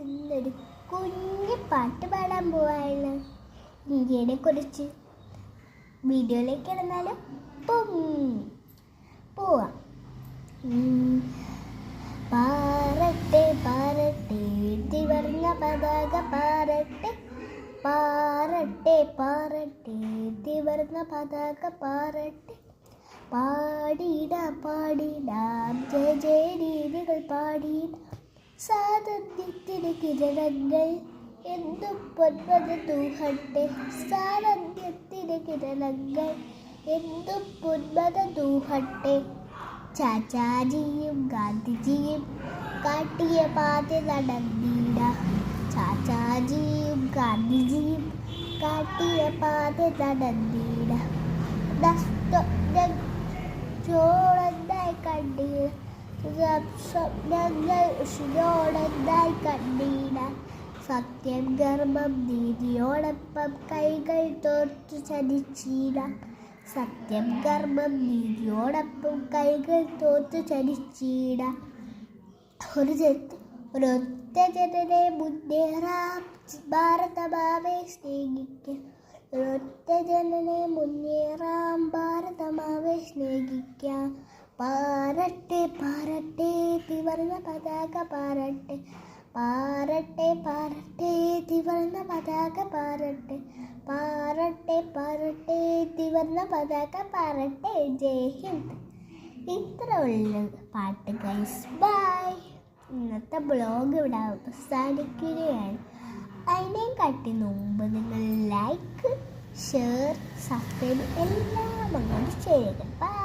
ഇന്നൊരു കുഞ്ഞു പാട്ട് പാടാൻ പോവാണ്. ഇന്ത്യനെ കുറിച്ച് വീഡിയോയിലേക്ക് ഇടുന്നാലും പോവാം. പാറട്ടെ പാറട്ടെ തിവർന്ന പതാക പാറട്ടെ, പാറട്ടെ പാറട്ടെ തിവർന്ന പതാക പാറട്ടെ, പാടിടാം പാടിടാം ജയ ജയ രീതികൾ പാടിടാം, സ്വാതന്ത്ര്യത്തിന് കിരണങ്ങൾ എന്നും പൊന്മത തൂഹട്ടെ, സ്വാതന്ത്ര്യത്തിന് കിരണങ്ങൾ എന്നും പൊന്മത തൂഹട്ടെ. ചാച്ചാജിയും ഗാന്ധിജിയും കാട്ടിയ പാത നടന്നിടാം, ചാച്ചാജിയും ഗാന്ധിജിയും കാട്ടിയ പാത നടന്നിടാം, ചോളന്നായി കണ്ടീട സ്വപ്നങ്ങൾ ഉഷിനോടൊന്നായി കണ്ടീട, സത്യം ധർമ്മം നീതിയോടൊപ്പം കൈകൾ തോർത്തു ചലിച്ചിടാം, സത്യം ധർമ്മം നീതിയോടൊപ്പം കൈകൾ തോർത്തു ചലിച്ചിടാം. ഒരൊറ്റ ജനനെ മുന്നേറാം, ഭാരതമാവെ സ്നേഹിക്കാം, ഒരൊറ്റ ജനനെ മുന്നേറാം, ഭാരതമാവെ സ്നേഹിക്കാം. പാറട്ടെ പാറട്ടെ തിവർന്ന പതാക പാറട്ടെ, പാറട്ടെ പാറട്ടെ തിവർന്ന പതാക പാറട്ടെ, പാറട്ടെ പാറട്ടെ തിവർന്ന പതാക പാറട്ടെ. ജയ് ഹിന്ദ്. ഇത്ര ഉള്ള പാട്ട് ഗൈസ്. ബൈ. ഇന്നത്തെ ബ്ലോഗ് ഇവിടെ അവസാനിക്കുകയാണ്. അതിനെയും കാട്ടി മുമ്പ് നിങ്ങൾ ലൈക്ക്, ഷെയർ, സബ്സ്ക്രൈബ് എല്ലാം അങ്ങോട്ട് ചെയ്യുക. ബൈ.